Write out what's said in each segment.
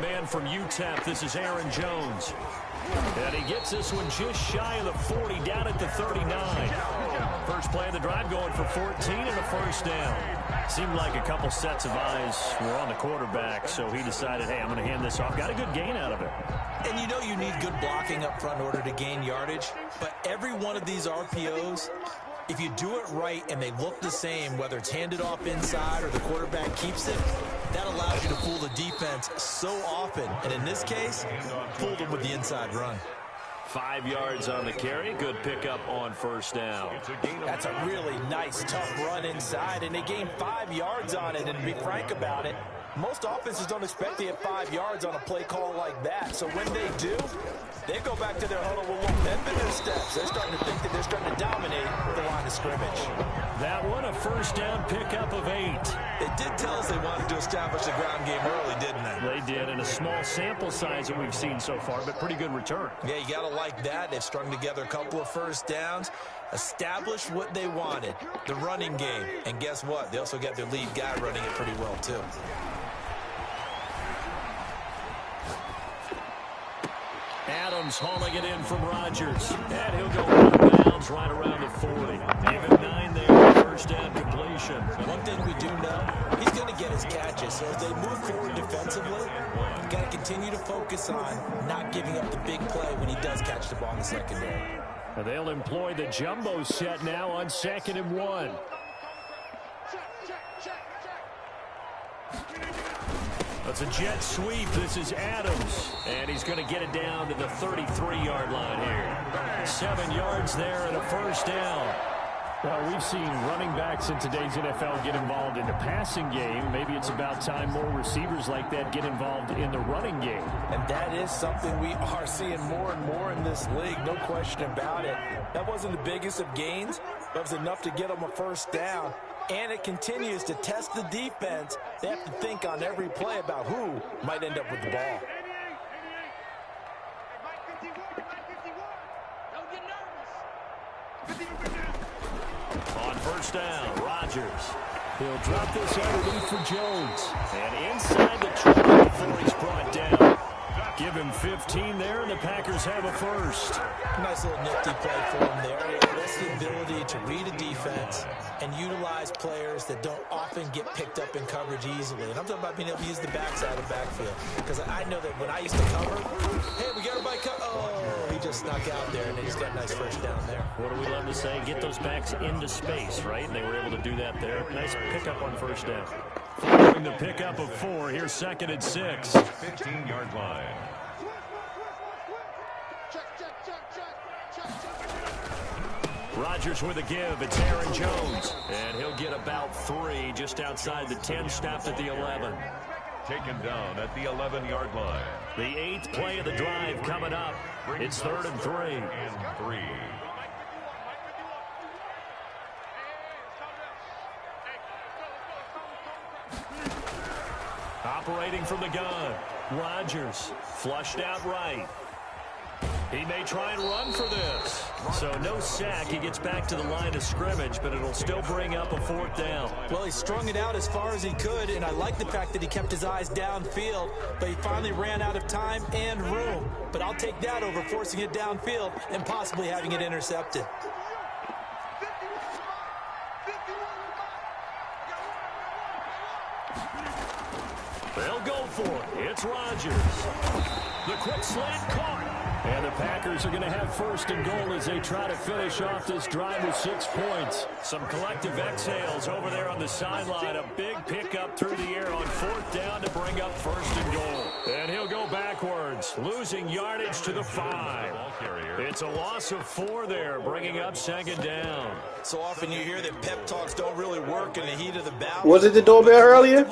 man from UTEP. This is Aaron Jones. And he gets this one just shy of the 40, down at the 39. First play of the drive going for 14 and a first down. Seemed like a couple sets of eyes were on the quarterback, so he decided, hey, I'm going to hand this off. Got a good gain out of it. And you know you need good blocking up front in order to gain yardage, but every one of these RPOs, if you do it right and they look the same, whether it's handed off inside or the quarterback keeps it, that allows you to fool the defense so often. And in this case, fooled them with the inside run. 5 yards on the carry. Good pickup on first down. That's a really nice, tough run inside, and they gained 5 yards on it. And to be frank about it, most offenses don't expect to get 5 yards on a play call like that. So when they do, they go back to their huddle. Well, look, they've been their steps. They're starting to think that they're starting to dominate the line of scrimmage. That one, a first down pickup of 8. They did tell us they wanted to establish the ground game early, didn't they? They did, in a small sample size that we've seen so far, but pretty good return. Yeah, you got to like that. They've strung together a couple of first downs, established what they wanted, the running game. And guess what? They also got their lead guy running it pretty well, too. Adams hauling it in from Rodgers. And he'll go out of bounds right around the 40. Give him 9 there. First down completion. One thing we do know, he's going to get his catches. So as they move forward defensively, you got to continue to focus on not giving up the big play when he does catch the ball in the secondary. And they'll employ the jumbo set now on 2nd and 1. That's a jet sweep. This is Adams. And he's going to get it down to the 33-yard line here. 7 yards there and a first down. Well, we've seen running backs in today's NFL get involved in the passing game. Maybe it's about time more receivers like that get involved in the running game. And that is something we are seeing more and more in this league, no question about it. That wasn't the biggest of gains, but it was enough to get them a first down. And it continues to test the defense. They have to think on every play about who might end up with the ball. On first down, Rodgers. He'll drop this underneath for Jones. And inside the 20 before he's brought down. Give him 15 there, and the Packers have a first. Nice little nifty play for him there. That's the ability to read a defense and utilize players that don't often get picked up in coverage easily. And I'm talking about being able to use the backside of the backfield. Because I know that when I used to cover, hey, we got everybody covered. Oh, he just snuck out there, and they just got a nice first down there. What do we love to say? Get those backs into space, right? And they were able to do that there. Nice pickup on first down. Following the pickup of 4, here's 2nd and 6. 15-yard line. Rodgers with a give. It's Aaron Jones. And he'll get about 3 just outside the 10, stopped at the 11. Taken down at the 11-yard line. The 8th play of the drive coming up. It's 3rd and 3. And 3. Operating from the gun. Rodgers flushed out right. He may try and run for this. So no sack. He gets back to the line of scrimmage, but it'll still bring up a 4th down. Well, he strung it out as far as he could, and I like the fact that he kept his eyes downfield, but he finally ran out of time and room. But I'll take that over forcing it downfield and possibly having it intercepted. They'll go for it. It's Rodgers. The quick slant caught. And the Packers are going to have 1st and goal as they try to finish off this drive with 6 points. Some collective exhales over there on the sideline. A big pickup through the air on 4th down to bring up 1st and goal. And he'll go backwards, losing yardage to the 5. It's a loss of 4 there, bringing up 2nd down. So often you hear that pep talks don't really work in the heat of the battle. Was it the doorbell earlier?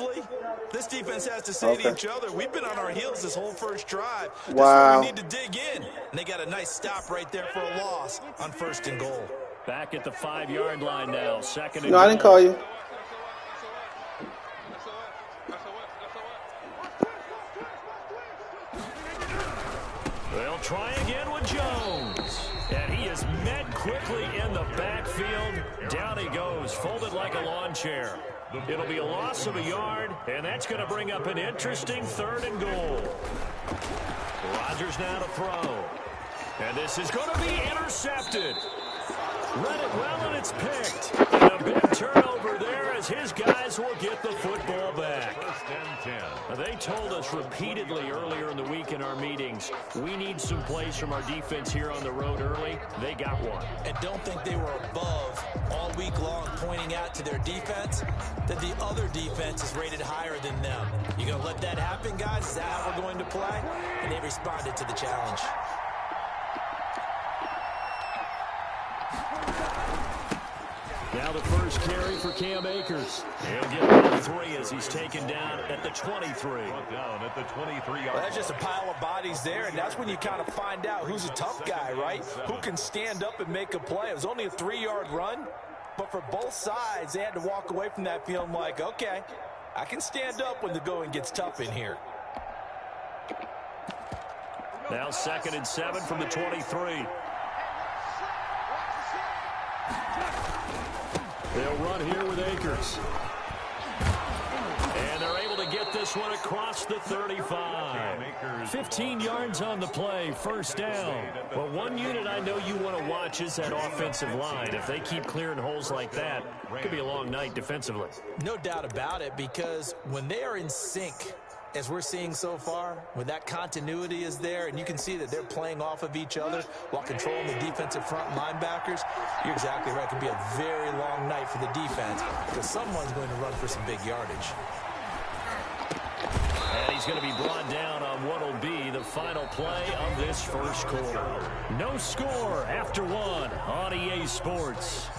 This defense has to say to each other, we've been on our heels this whole first drive. This wow. We need to dig in. And they got a nice stop right there for a loss on 1st and goal. Back at the 5-yard line now. 2nd and goal. No, I didn't call you. They'll try again with Jones. And he is met quickly in the backfield. Down he goes, folded like a lawn chair. It'll be a loss of a yard, and that's going to bring up an interesting 3rd and goal. Rodgers now to throw. And this is going to be intercepted. Read it well, and it's picked. And a big turnover there as his guys will get the football back. Now, they told us repeatedly earlier in the week in our meetings, we need some plays from our defense here on the road early. They got one. And don't think they were above all week long pointing out to their defense that the other defense is rated higher than them. You going to let that happen, guys? Is that how we're going to play? And they responded to the challenge. Now the first carry for Cam Akers. He'll get about 3 as he's taken down at the 23. Down at the 23. Well, that's just a pile of bodies there, and that's when you kind of find out who's a tough guy, right? Who can stand up and make a play. It was only a 3-yard run, but for both sides, they had to walk away from that feeling like, okay, I can stand up when the going gets tough in here. Now 2nd and 7 from the 23. They'll run here with Akers. And they're able to get this one across the 35. 15 yards on the play, 1st down. Well, one unit I know you want to watch is that offensive line. If they keep clearing holes like that, it could be a long night defensively. No doubt about it, because when they are in sync, as we're seeing so far, when that continuity is there, and you can see that they're playing off of each other while controlling the defensive front linebackers, you're exactly right. It could be a very long night for the defense because someone's going to run for some big yardage. And he's going to be brought down on what will be the final play of this first quarter. No score after 1 on EA Sports.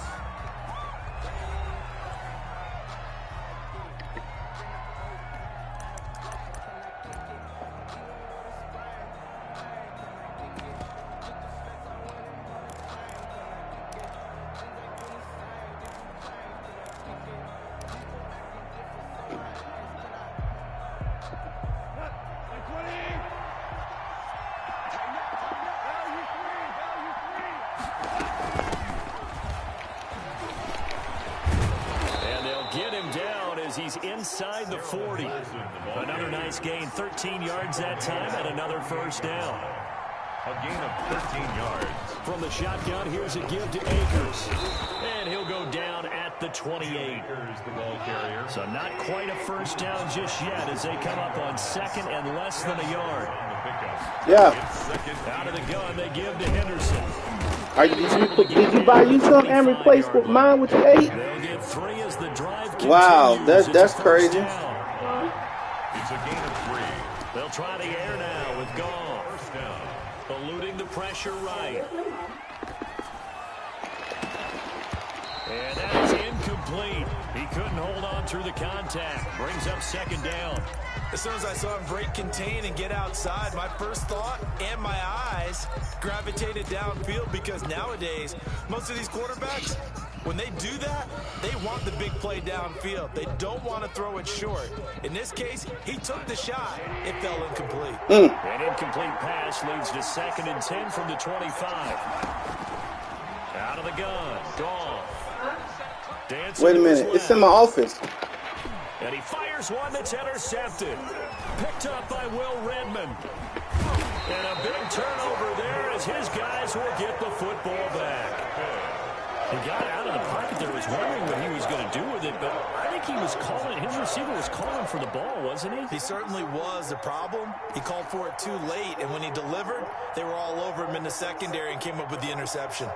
He's inside the 40. Another nice gain, 13 yards that time, and another 1st down. A gain of 13 yards. From the shotgun, here's a give to Akers. And he'll go down at the 28. Akers, the ball carrier. So not quite a 1st down just yet as they come up on 2nd and less than a yard. Yeah. Out of the gun, they give to Henderson. Did you buy you some and replace with mine with your 8? They'll get 3 as the drive continues. Wow, that's crazy. It's a gain of 3. They'll try the air now with Goff. 1st down. Eluding the pressure right. And that is incomplete. He couldn't hold on through the contact. Brings up 2nd down. As soon as I saw him break contain and get outside, my first thought and my eyes gravitated downfield because nowadays, most of these quarterbacks, when they do that, they want the big play downfield. They don't want to throw it short. In this case, he took the shot. It fell incomplete. An incomplete pass leads to 2nd and 10 from the 25. Out of the gun. Goff. Wait a minute. It's in my office. And he fires one that's intercepted. Picked up by Will Redmond. And a big turnover there as his guys will get the football back. He got out of the pocket there, was wondering what he was going to do with it, but I think he was calling, his receiver was calling for the ball, wasn't he? He certainly was. The problem, he called for it too late, and when he delivered, they were all over him in the secondary and came up with the interception.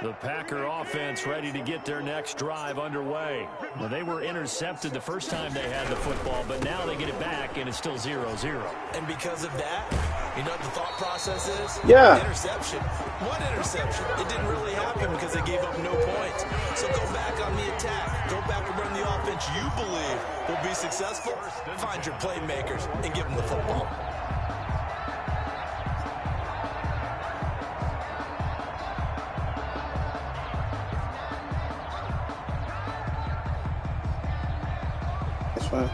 The Packer offense ready to get their next drive underway. Well, they were intercepted the first time they had the football, but now they get it back, and it's still 0-0. And because of that, you know what the thought process is? Yeah. Interception. One interception. It didn't really happen because they gave up no points. So go back on the attack. Go back and run the offense you believe will be successful. Find your playmakers and give them the football. That's fine.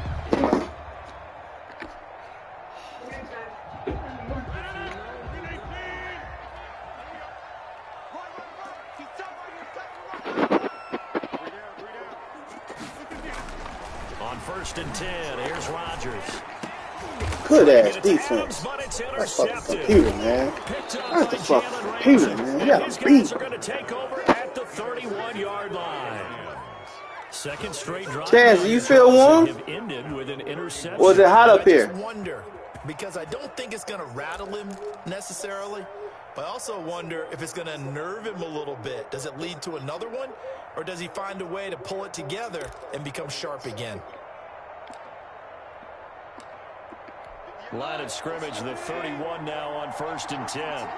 first and 10. Here's Rodgers. Good ass defense. That's fucking computer, man. That's the fucking computer, man. You gotta read. Guys are going to take over at the 31-yard line. Second straight drive. Chaz, do you feel warm? Or is it hot up here? I just wonder, because I don't think it's going to rattle him necessarily. But I also wonder if it's going to nerve him a little bit. Does it lead to another one? Or does he find a way to pull it together and become sharp again? Line of scrimmage, the 31 now on first and 10.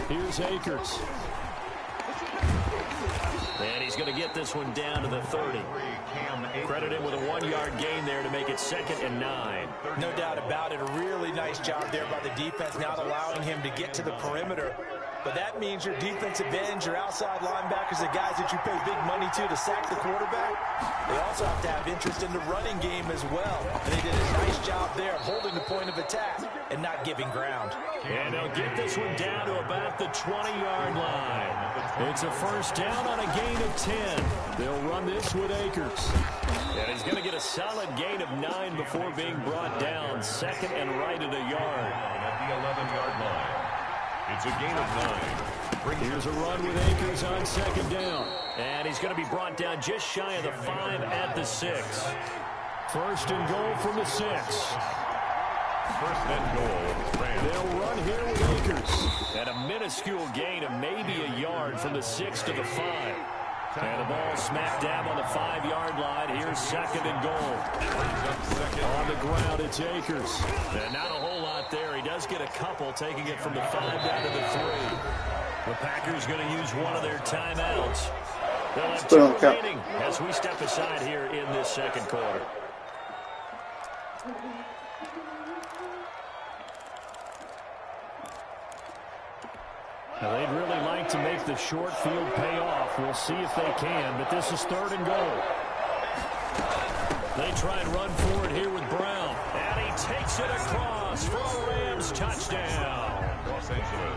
Here's Akers. And he's going to get this one down to the 30. Credit him with a 1-yard gain there to make it 2nd and 9. No doubt about it. A really nice job there by the defense, not allowing him to get to the perimeter. But that means your defensive ends, your outside linebackers, the guys that you pay big money to sack the quarterback, they also have to have interest in the running game as well. And they did a nice job there of holding the point of attack and not giving ground. And they'll get this one down to about the 20-yard line. It's a first down on a gain of 10. They'll run this with Akers. And he's going to get a solid gain of 9 before being brought down. 2nd and right at a yard. At the 11-yard line. It's a gain of 9. Here's a run with Akers on 2nd down. And he's going to be brought down just shy of the 5 at the 6. First and goal from the 6. First and goal. They'll run here with Akers. And a minuscule gain of maybe a yard from the 6 to the 5. And the ball smack dab on the 5-yard line. Here's 2nd and goal. On the ground, it's Akers. And not a whole lot there. He does get a couple, taking it from the 5 down to the 3. The Packers going to use one of their timeouts. They'll have 2 remaining as we step aside here in this 2nd quarter. Now, they'd really like to make the short field pay off. We'll see if they can, but this is 3rd and goal. They try and run for it here with Brown. And he takes it across for a Rams touchdown.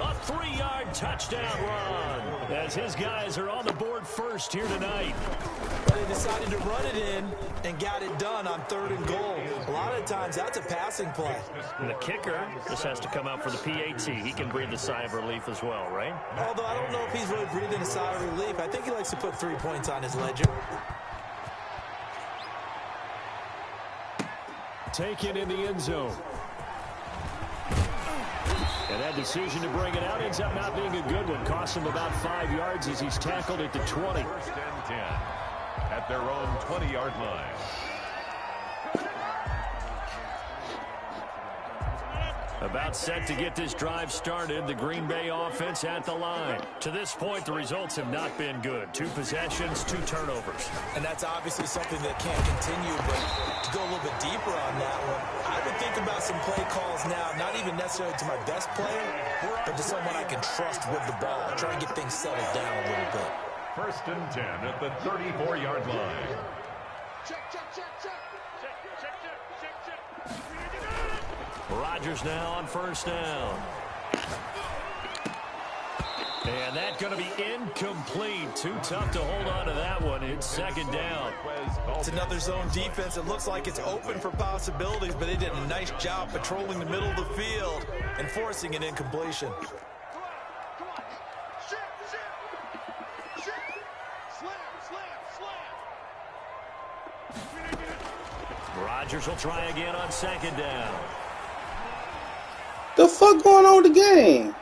A 3-yard touchdown run as his guys are on the board first here tonight. But they decided to run it in and got it done on 3rd and goal. A lot of times that's a passing play. And the kicker just has to come out for the PAT. He can breathe a sigh of relief as well, right? Although I don't know if he's really breathing a sigh of relief. I think he likes to put 3 points on his ledger. Taken in the end zone. And that decision to bring it out ends up not being a good one. Costs him about 5 yards as he's tackled at the 20. First and 10 at their own 20-yard line. About set to get this drive started. The Green Bay offense at the line. To this point, the results have not been good. 2 possessions, 2 turnovers. And that's obviously something that can't continue, but to go a little bit deeper on that one, I would think about some play calls now, not even necessarily to my best player, but to someone I can trust with the ball. Try and get things settled down a little bit. First and 10 at the 34-yard line. Rodgers now on first down. And that's going to be incomplete. Too tough to hold on to that one. It's 2nd down. It's another zone defense. It looks like it's open for possibilities, but they did a nice job patrolling the middle of the field and forcing an incompletion. Rodgers will try again on 2nd down. The fuck going on with the game?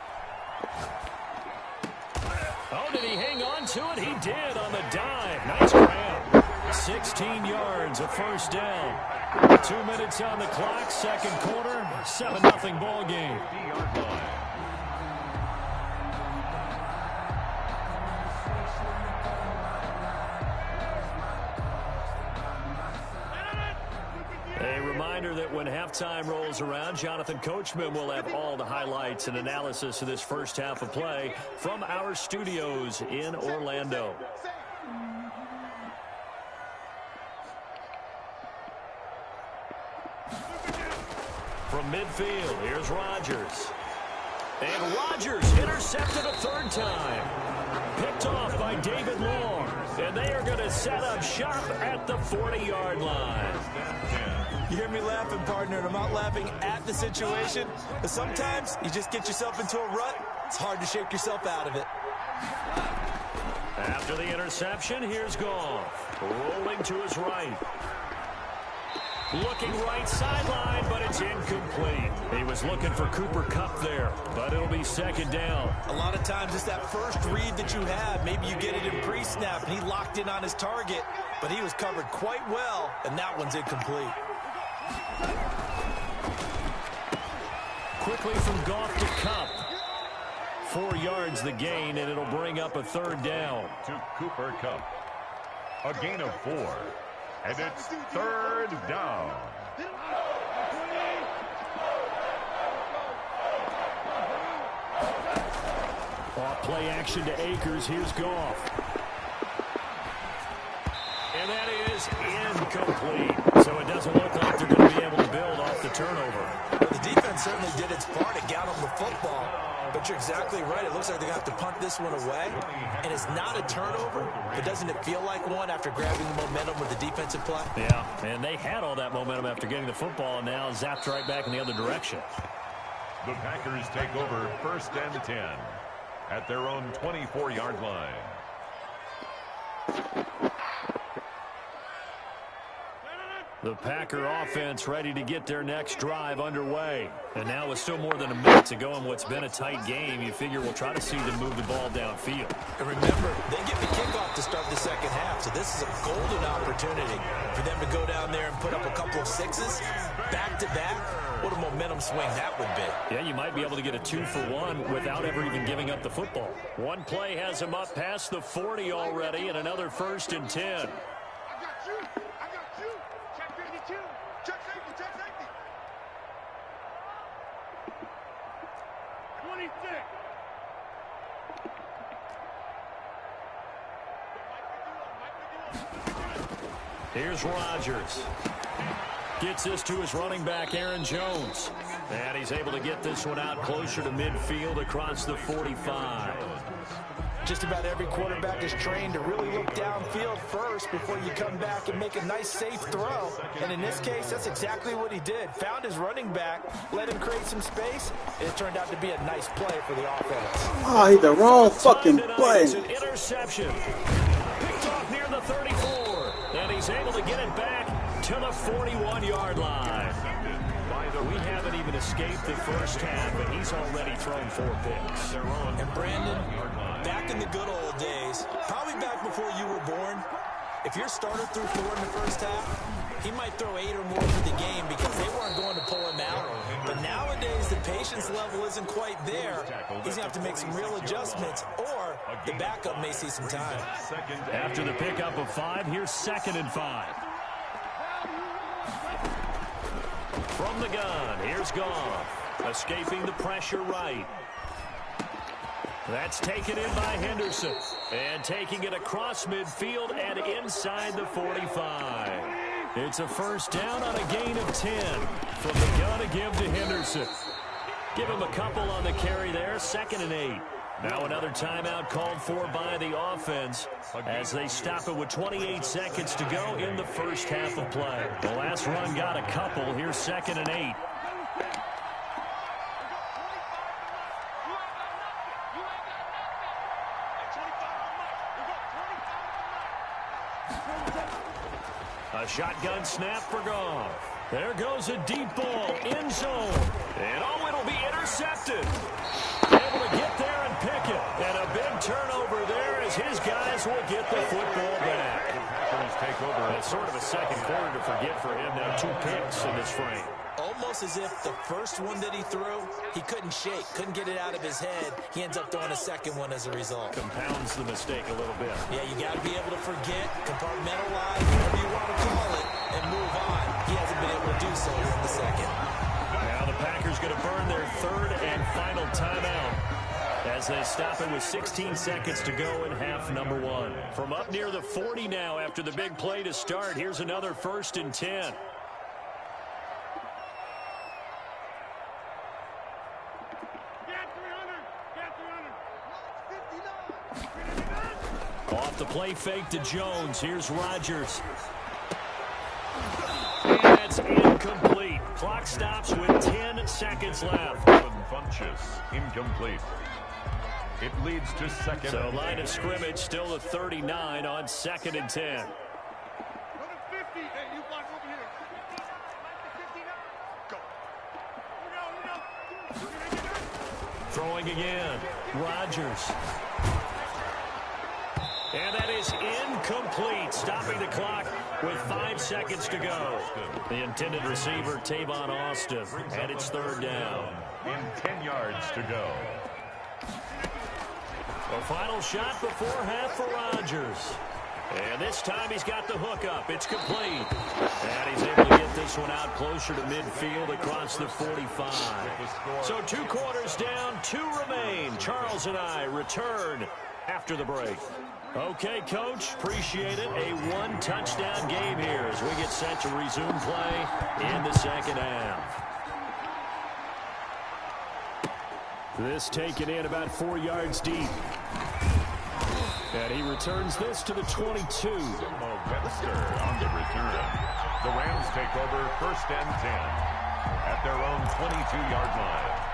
Oh, did he hang on to it? He did on the dive. Nice grab. 16 yards, a first down. 2 minutes on the clock, 2nd quarter, 7-0 ball game. A reminder that when halftime rolls around, Jonathan Coachman will have all the highlights and analysis of this first half of play from our studios in Orlando. From midfield, here's Rodgers. And Rodgers intercepted a 3rd time. Picked off by David Long. And they are going to set up shop at the 40-yard line. You hear me laughing, partner, and I'm not laughing at the situation. But sometimes you just get yourself into a rut. It's hard to shake yourself out of it. After the interception, here's Goff. Rolling to his right. Looking right sideline, but it's incomplete. He was looking for Cooper Kupp there, but it'll be second down. A lot of times it's that first read that you have. Maybe you get it in pre-snap, and he locked in on his target, but he was covered quite well, and that one's incomplete. Quickly from Goff to Kupp. 4 yards the gain, and it'll bring up a third down. To Cooper Kupp. A gain of 4. And it's third down. Off play action to Akers. Here's Goff. And that is incomplete. So it doesn't look like they're going to be able to build off the turnover. Well, the defense certainly did its part to get them the football. But you're exactly right. It looks like they're going to have to punt this one away. And it's not a turnover, but doesn't it feel like one after grabbing the momentum with the defensive play? Yeah, and they had all that momentum after getting the football and now zapped right back in the other direction. The Packers take over 1st and 10 at their own 24-yard line. The Packer offense ready to get their next drive underway. And now with still more than a minute to go in what's been a tight game, you figure we'll try to see them move the ball downfield. And remember, they get the kickoff to start the second half, so this is a golden opportunity for them to go down there and put up a couple of sixes back-to-back. What a momentum swing that would be. Yeah, you might be able to get a 2-for-1 without ever even giving up the football. One play has them up past the 40 already, and another 1st and 10. Here's Rodgers. Gets this to his running back, Aaron Jones. And he's able to get this one out closer to midfield across the 45. Just about every quarterback is trained to really look downfield first before you come back and make a nice, safe throw. And in this case, that's exactly what he did. Found his running back, let him create some space, and it turned out to be a nice play for the offense. Oh, hit the wrong fucking button. An interception. Picked off near the 34. And he's able to get it back to the 41-yard line. We haven't even escaped the first half, but he's already thrown 4 picks. And Brandon, back in the good old days, probably back before you were born, if your starter threw 4 in the first half, he might throw 8 or more for the game because they weren't going to pull him out. But nowadays, the patience level isn't quite there. He's going to have to make some real adjustments, or the backup may see some time. After the pickup of 5, here's 2nd and 5. From the gun, here's Goff. Escaping the pressure right. That's taken in by Henderson. And taking it across midfield and inside the 45. It's a 1st down on a gain of 10. From the gun to give to Henderson. Give him a couple on the carry there. 2nd and 8. Now another timeout called for by the offense as they stop it with 28 seconds to go in the first half of play. The last run got a couple. Here's 2nd and 8. A shotgun snap for Goff. There goes a deep ball, end zone. And oh, it'll be intercepted. Able to get there and pick it. And a big turnover there as his guys will get the football back. Take over. It's sort of a second quarter to forget for him. Now 2 picks in this frame. Almost as if the first one that he threw, he couldn't shake, couldn't get it out of his head. He ends up throwing a second one as a result. Compounds the mistake a little bit. Yeah, you got to be able to forget, compartmentalize, whatever you want to call it, and move on. He hasn't been able to do so here in the second. Now the Packers going to burn their 3rd and final timeout as they stop it with 16 seconds to go in half number 1. From up near the 40 now after the big play to start, here's another 1st and 10. Off the play fake to Jones. Here's Rodgers. And that's incomplete. Clock stops with 10 seconds left. Funches, incomplete. It leads to second. So line of scrimmage still the 39 on 2nd and 10. Throwing again. Rodgers. And that is incomplete, stopping the clock with 5 seconds to go. The intended receiver, Tavon Austin, and it's 3rd down. And 10 yards to go. A final shot before half for Rodgers. And this time he's got the hook up. It's complete. And he's able to get this one out closer to midfield across the 45. So 2 quarters down, 2 remain. Charles and I return after the break. Okay, Coach, appreciate it. A 1-touchdown game here as we get set to resume play in the 2nd half. This taken in about 4 yards deep. And he returns this to the 22. Webster on the return. The Rams take over 1st and 10 at their own 22-yard line.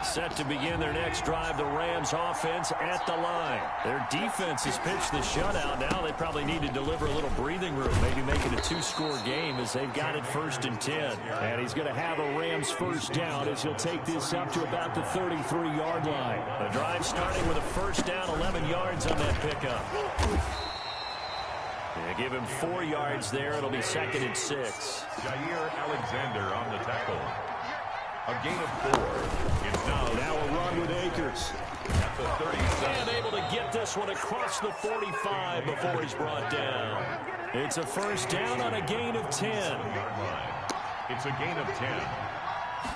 Set to begin their next drive, the Rams offense at the line. Their defense has pitched the shutout. Now they probably need to deliver a little breathing room, maybe make it a 2-score game as they've got it 1st and 10. And he's going to have a Rams 1st down as he'll take this up to about the 33-yard line. The drive starting with a 1st down, 11 yards on that pickup. They give him 4 yards there. It'll be 2nd and 6. Jair Alexander on the tackle. A gain of 4. It's now a run with Akers. At the 37. And able to get this one across the 45 before he's brought down. It's a 1st down on a gain of 10. It's a gain of 10.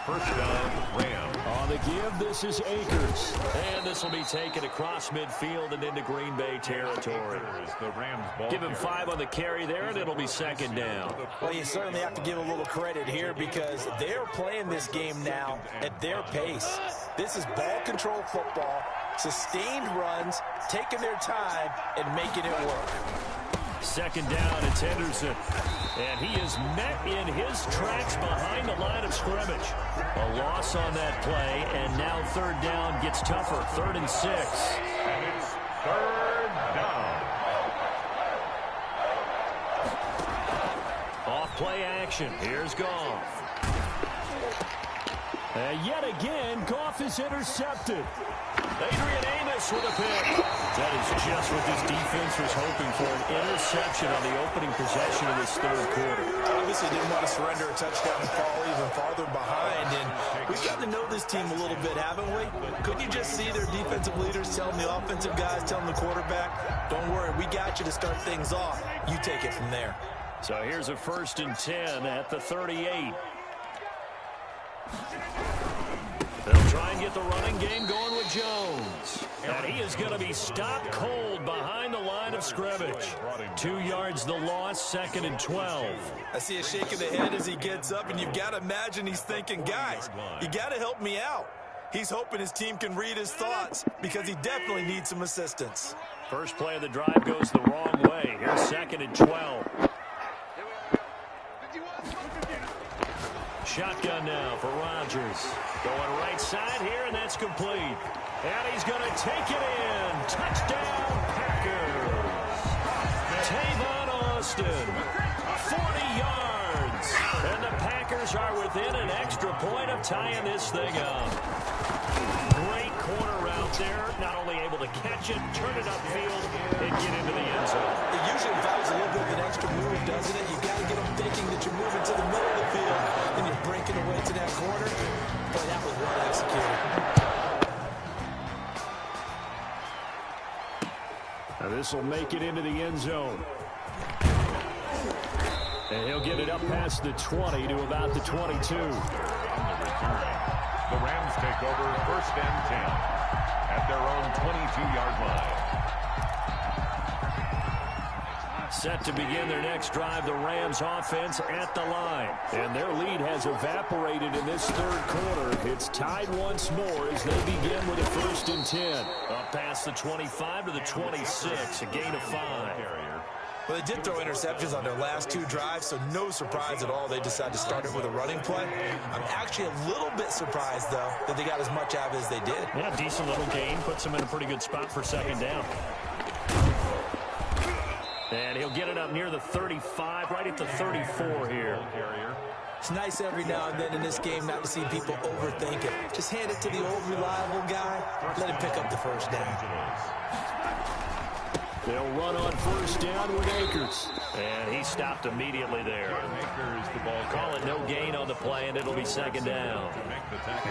1st down, Rams. On the give, this is Akers. And this will be taken across midfield and into Green Bay territory. The Rams ball give him 5 on the carry there, and it'll be 2nd down. Well, you certainly have to give a little credit here because they're playing this game now at their pace. This is ball control football, sustained runs, taking their time, and making it work. 2nd down, it's Henderson. And he is met in his tracks behind the line of scrimmage. A loss on that play, and now 3rd down gets tougher. 3rd and 6. And it's 3rd down. Off play action. Here's Goff. And yet again, Goff is intercepted. Adrian Amos with a pick. That is just what this defense was hoping for, an interception on the opening possession of this 3rd quarter. Obviously didn't want to surrender a touchdown and fall even farther behind, and we've gotten to know this team a little bit, haven't we? Couldn't you just see their defensive leaders telling the offensive guys, telling the quarterback, don't worry, we got you to start things off. You take it from there. So here's a 1st and 10 at the 38. They'll try and get the running game going with Jones. And he is going to be stopped cold behind the line of scrimmage. 2 yards the loss, 2nd and 12. I see a shake of the head as he gets up, and you've got to imagine he's thinking, guys, you got to help me out. He's hoping his team can read his thoughts because he definitely needs some assistance. First play of the drive goes the wrong way. Here's 2nd and 12. Shotgun now for Rodgers. Going right side here, and that's complete. And he's going to take it in. Touchdown, Packers. Tavon Austin, 40 yards. And the Packers are within an extra point of tying this thing up. Great corner route there. Not only able to catch it, turn it upfield, and get into the end zone. It usually involves a little bit of an extra move, doesn't it? You've got to get them thinking that you're moving to the middle of the field, and you're breaking away to that corner. Boy, that was well executed. Now this will make it into the end zone. And he'll get it up past the 20 to about the 22. On the return, the Rams take over 1st and 10 at their own 22-yard line. set to begin their next drive, the Rams offense at the line. And their lead has evaporated in this third quarter. It's tied once more as they begin with a 1st and 10. Up past the 25 to the 26, a gain of 5. Well, they did throw interceptions on their last 2 drives, so no surprise at all they decided to start it with a running play. I'm actually a little bit surprised, though, that they got as much out of it as they did. Yeah, decent little gain. Puts them in a pretty good spot for 2nd down. And he'll get it up near the 35, right at the 34 here. It's nice every now and then in this game not to see people overthink it. Just hand it to the old reliable guy. Let him pick up the 1st down. They'll run on 1st down with Akers. And he stopped immediately there. Call it no gain on the play, and it'll be 2nd down.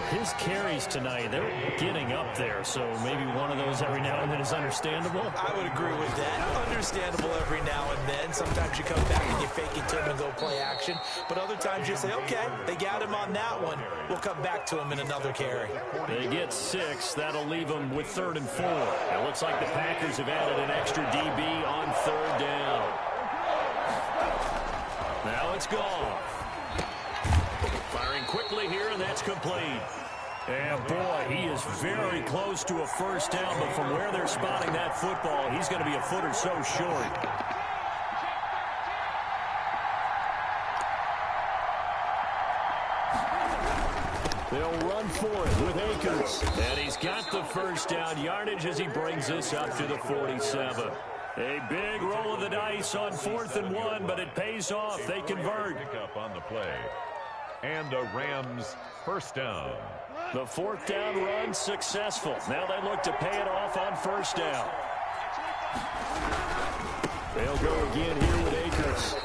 His carries tonight, they're getting up there, so maybe one of those every now and then is understandable. I would agree with that. Understandable every now and then. Sometimes you come back and you fake it to him and go play action. But other times you say, okay, they got him on that one. We'll come back to him in another carry. They get 6. That'll leave them with 3rd and 4. It looks like the Packers have added an extra DB on 3rd down. Now it's gone. Firing quickly here, and that's complete. And boy, he is very close to a 1st down, but from where they're spotting that football, he's going to be a foot or so short. They'll run for it with Akers. And he's got the 1st down yardage as he brings this up to the 47. A big roll of the dice on 4th and 1, but it pays off. They convert. Pick up on the play. And a Rams 1st down. The 4th down run successful. Now they look to pay it off on 1st down. They'll go again here with Akers.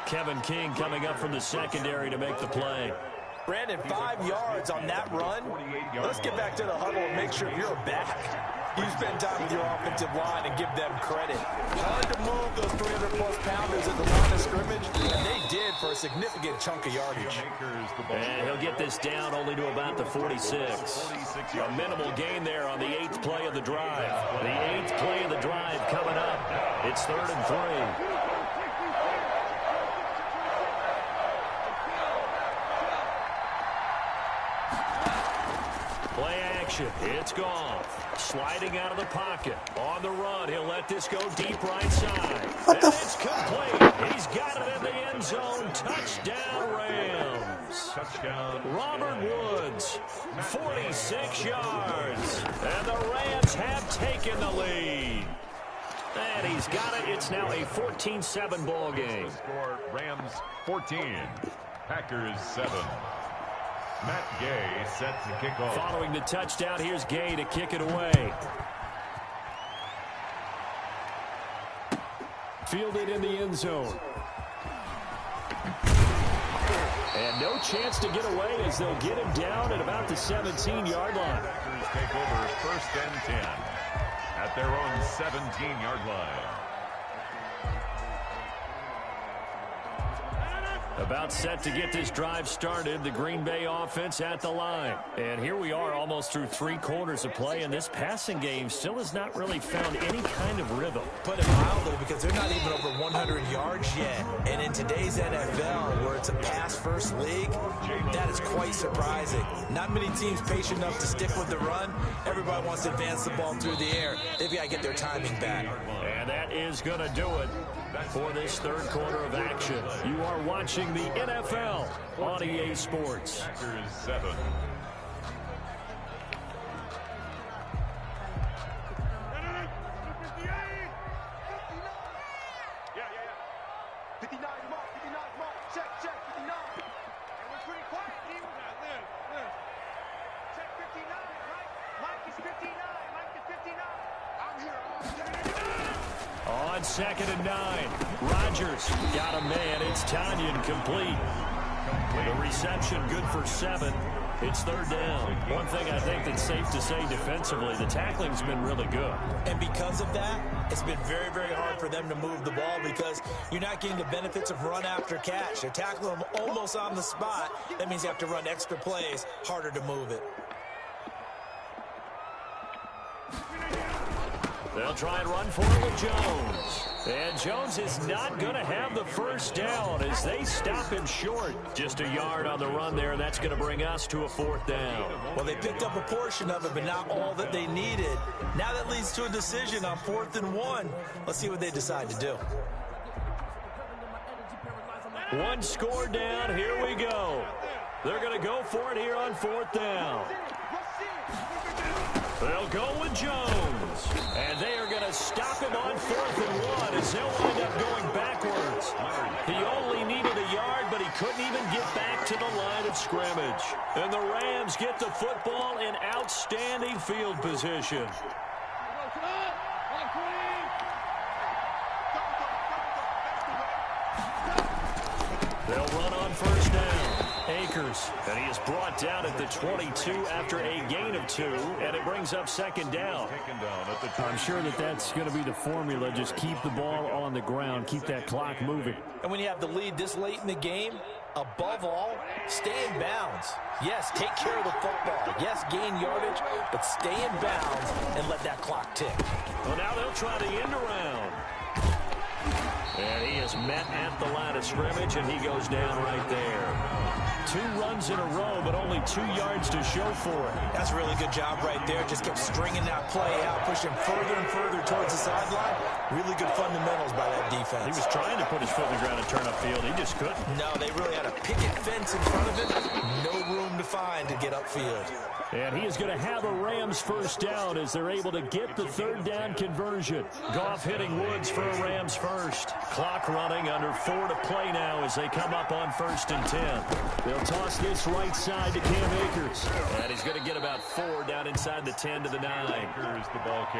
Kevin King coming up from the secondary to make the play. Brandon, 5 yards on that run. Let's get back to the huddle and make sure you're back. You spend time with your offensive line and give them credit. Hard to move those 300-plus pounders at the line of scrimmage, and they did for a significant chunk of yardage. And he'll get this down only to about the 46. A minimal gain there on the 8th play of the drive. The 8th play of the drive coming up. It's 3rd and 3. It's gone. Sliding out of the pocket. On the run, he'll let this go deep right side. And it's complete. He's got it in the end zone. Touchdown, Rams. Touchdown. Robert Woods, 46 yards. And the Rams have taken the lead. And he's got it. It's now a 14-7 ball game. Score Rams 14, Packers 7. Matt Gay set to kick off. Following the touchdown, here's Gay to kick it away. Fielded in the end zone. And no chance to get away as they'll get him down at about the 17-yard line. Packers take over 1st and 10 at their own 17-yard line. About set to get this drive started, the Green Bay offense at the line. And here we are almost through 3 quarters of play, and this passing game still has not really found any kind of rhythm. Put it mildly, because they're not even over 100 yards yet. And in today's NFL, where it's a pass-first league, that is quite surprising. Not many teams patient enough to stick with the run. Everybody wants to advance the ball through the air. They've got to get their timing back. And that is going to do it for this 3rd quarter of action. You are watching the NFL on EA Sports. Packers 7. On 2nd and 9, Rodgers got a man. It's Tanyan complete. The reception good for 7. It's 3rd down. One thing I think that's safe to say defensively, the tackling's been really good. And because of that, it's been very, very hard for them to move the ball because you're not getting the benefits of run after catch. They're tackling them almost on the spot. That means you have to run extra plays, harder to move it. They'll try and run for it with Jones. And Jones is not going to have the first down as they stop him short. Just a yard on the run there, and that's going to bring us to a 4th down. Well, they picked up a portion of it, but not all that they needed. Now that leads to a decision on 4th and 1. Let's see what they decide to do. One score down. Here we go. They're going to go for it here on 4th down. They'll go with Jones. And they are going to stop him on 4th and 1 as they'll wind up going backwards. He only needed a yard, but he couldn't even get back to the line of scrimmage. And the Rams get the football in outstanding field position. They'll run on 1st down. Akers, and he is brought down at the 22 after a gain of 2, and it brings up 2nd down. I'm sure that that's going to be the formula. Just keep the ball on the ground, keep that clock moving. And when you have the lead this late in the game, above all, stay in bounds. Yes, take care of the football. Yes, gain yardage, but stay in bounds and let that clock tick. Well, now they'll try the end around. And he is met at the line of scrimmage, and he goes down right there. 2 runs in a row, but only 2 yards to show for it. That's a really good job right there. Just kept stringing that play out, pushing further and further towards the sideline. Really good fundamentals by that defense. He was trying to put his foot in the ground and turn upfield. He just couldn't. No, they really had a picket fence in front of it. No room to find to get upfield. And he is going to have a Rams first down as they're able to get the 3rd down conversion. Goff hitting Woods for a Rams first. Clock running under 4 to play now as they come up on 1st and 10. They'll toss this right side to Cam Akers. And he's going to get about 4 down inside the 10 to the 9.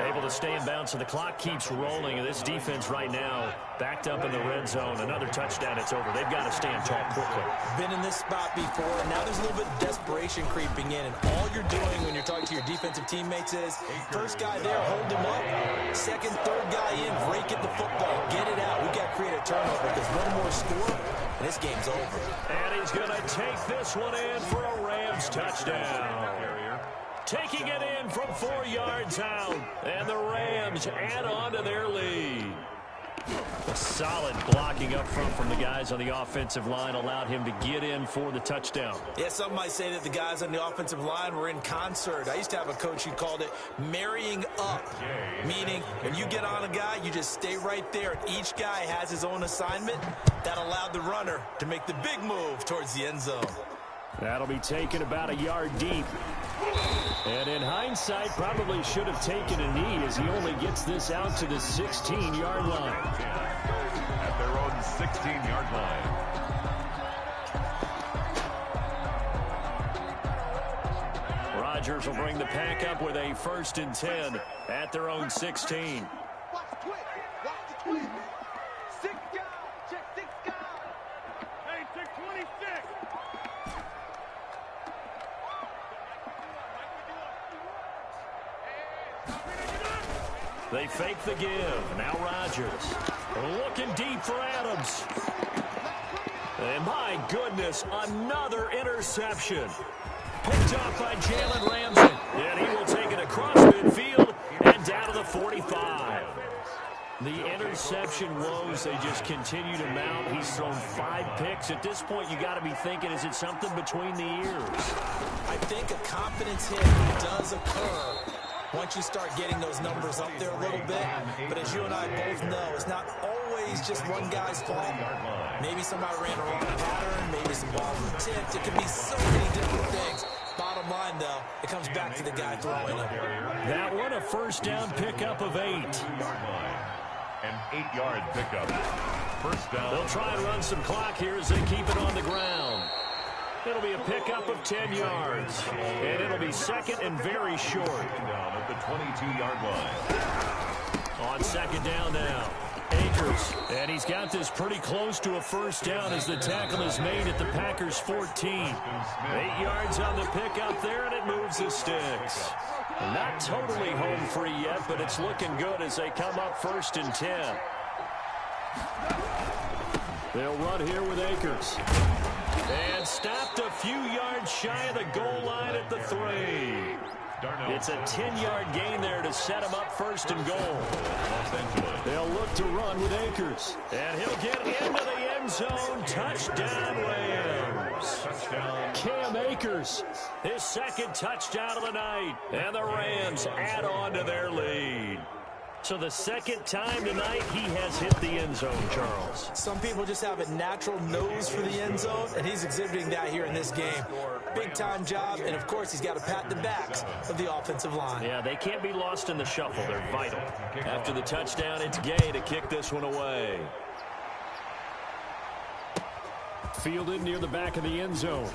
Able to stay in bounds, so the clock keeps rolling. And this defense right now backed up in the red zone. Another touchdown, it's over. They've got to stand tall quickly. Been in this spot before, and now there's a little bit of desperation creeping in. And all you're doing when you're talking to your defensive teammates is, first guy there, hold him up. 2nd, 3rd guy in, break at the football. Get it out. We've got to create a turnover because one more score, and this game's over. And he's going to take this one in for a Rams touchdown. Taking it in from 4 yards out. And the Rams add on to their lead. A solid blocking up front from the guys on the offensive line allowed him to get in for the touchdown. Yeah, some might say that the guys on the offensive line were in concert. I used to have a coach who called it marrying up, meaning when you get on a guy, you just stay right there. And each guy has his own assignment. That allowed the runner to make the big move towards the end zone. That'll be taken about a yard deep. And in hindsight, probably should have taken a knee as he only gets this out to the 16-yard line. At their own 16-yard line. Rodgers will bring the pack up with a 1st and 10 at their own 16. Watch the twist. Watch the twist. 6 guys. Check 6 guys. Hey, check 26. They fake the give. Now Rodgers looking deep for Adams. And my goodness, another interception. Picked off by Jalen Ramsey. And he will take it across midfield and down to the 45. The interception woes, they just continue to mount. He's thrown 5 picks. At this point, you got to be thinking, is it something between the ears? I think a confidence hit does occur once you start getting those numbers up there a little bit. But as you and I both know, it's not always just one guy's fault. Maybe somebody ran a wrong pattern, maybe some balls were tipped. It can be so many different things. Bottom line, though, it comes back to the guy throwing it. That one, a 1st down pickup of 8. An 8-yard pickup. 1st down. They'll try and run some clock here as they keep it on the ground. It'll be a pickup of 10 yards. And it'll be 2nd and very short. Down at the 22-yard line. On 2nd down now. Akers. And he's got this pretty close to a 1st down as the tackle is made at the Packers 14. 8 yards on the pickup there, and it moves the sticks. Not totally home free yet, but it's looking good as they come up 1st and 10. They'll run here with Akers. And stopped a few yards shy of the goal line at the 3. It's a 10-yard gain there to set him up first and goal. They'll look to run with Akers. And he'll get into the end zone. Touchdown, Rams. Cam Akers, his second touchdown of the night. And the Rams add on to their lead. So the second time tonight he has hit the end zone, Charles. Some people just have a natural nose for the end zone, and he's exhibiting that here in this game. Big-time job, and, of course, he's got to pat the backs of the offensive line. Yeah, they can't be lost in the shuffle. They're vital. After the touchdown, it's Gay to kick this one away. Fielded near the back of the end zone.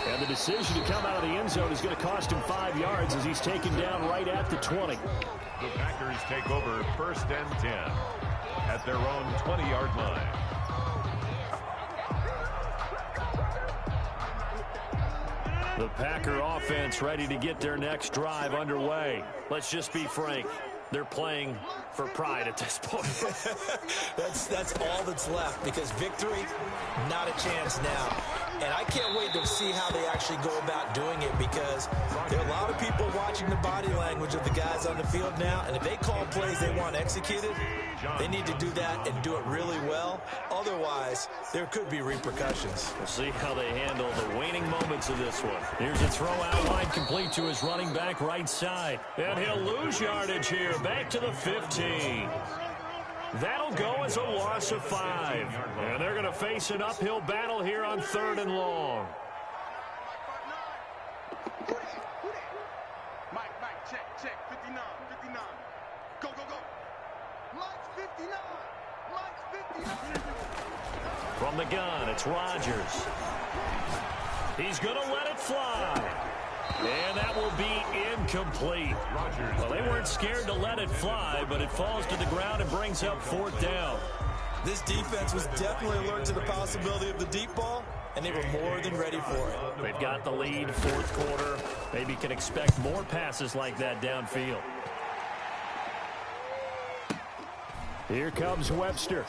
And the decision to come out of the end zone is going to cost him 5 yards as he's taken down right at the 20. The Packers take over 1st and 10 at their own 20-yard line. The Packer offense ready to get their next drive underway. Let's just be frank. They're playing for pride at this point. That's all that's left, because victory, not a chance now. And I can't wait to see how they actually go about doing it, because there are a lot of people watching the body language of the guys on the field now, and if they call plays they want executed, they need to do that and do it really well. Otherwise, there could be repercussions. We'll see how they handle the waning moments of this one. Here's a throw out wide, complete to his running back right side. And he'll lose yardage here, back to the 15. That'll go as a loss of 5. And they're going to face an uphill battle here on 3rd and long. Mike, check, 59. Go. Mike's 59. From the gun, it's Rodgers. He's going to let it fly. And that will be incomplete. Well, they weren't scared to let it fly, but it falls to the ground and brings up 4th down. This defense was definitely alert to the possibility of the deep ball, and they were more than ready for it. They've got the lead, 4th quarter. Maybe can expect more passes like that downfield. Here comes Webster.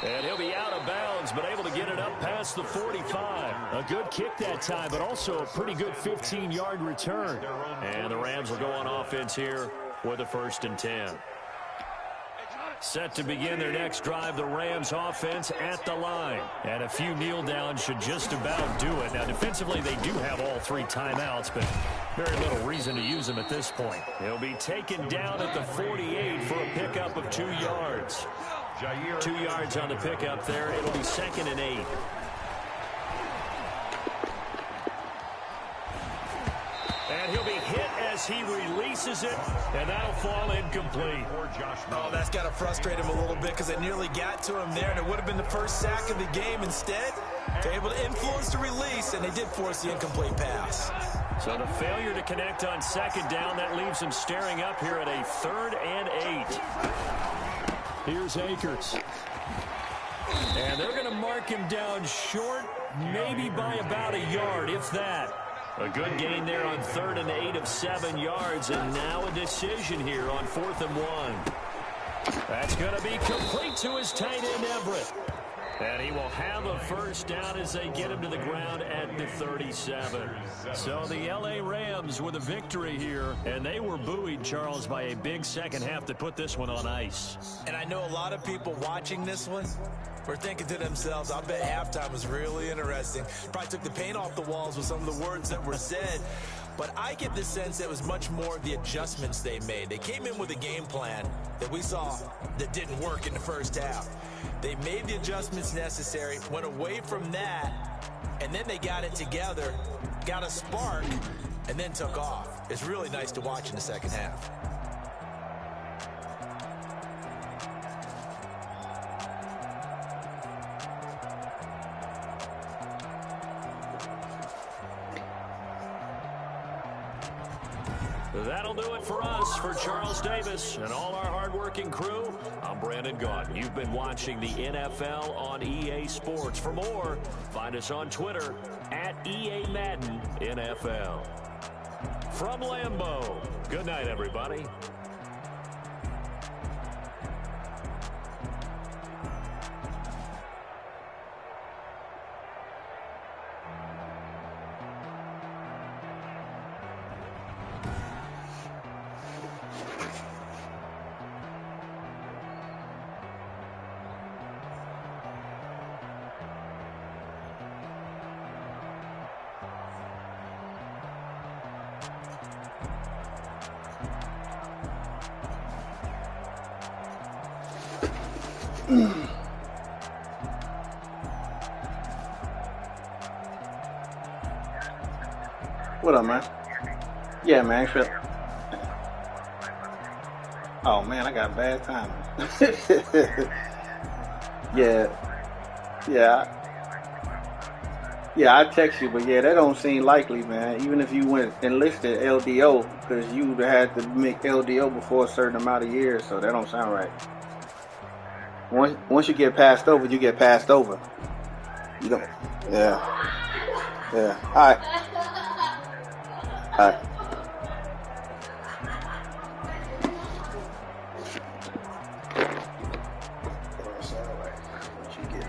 And he'll be out of bounds, but able to get it up past the 45. A good kick that time, but also a pretty good 15-yard return. And the Rams will go on offense here with a 1st and 10. Set to begin their next drive, the Rams offense at the line. And a few kneel downs should just about do it. Now, defensively, they do have all 3 timeouts, but very little reason to use them at this point. He'll be taken down at the 48 for a pickup of 2 yards. 2 yards on the pickup there. It'll be 2nd and 8. And he'll be hit as he releases it, and that'll fall incomplete. Oh, that's got to frustrate him a little bit, because it nearly got to him there, and it would have been the first sack of the game. Instead, they're able to influence the release, and they did force the incomplete pass. So the failure to connect on 2nd down, that leaves him staring up here at a 3rd and 8. Here's Akers. And they're going to mark him down short, maybe by about a yard, if that. A good gain there on 3rd and 8 of 7 yards, and now a decision here on 4th and 1. That's going to be complete to his tight end, Everett. And he will have a 1st down as they get him to the ground at the 37. So the L.A. Rams with a victory here, and they were buoyed, Charles, by a big second half that put this one on ice. And I know a lot of people watching this one were thinking to themselves, I bet halftime was really interesting. Probably took the paint off the walls with some of the words that were said. But I get the sense that it was much more of the adjustments they made. They came in with a game plan that we saw that didn't work in the first half. They made the adjustments necessary, went away from that, and then they got it together, got a spark, and then took off. It's really nice to watch in the second half. That'll do it for us. For Charles Davis and all our hardworking crew, I'm Brandon Gaudin. You've been watching the NFL on EA Sports. For more, find us on Twitter at EA Madden NFL. From Lambeau, good night, everybody. What up, man? Yeah, man. Sure. Oh man, I got bad timing. Yeah, yeah, yeah. I text you, but yeah, that don't seem likely, man. Even if you went enlisted LDO, because you had to make LDO before a certain amount of years, so that don't sound right. Once you get passed over, you get passed over. You don't. Yeah, yeah. All right, all right. That don't sound right. Once you get.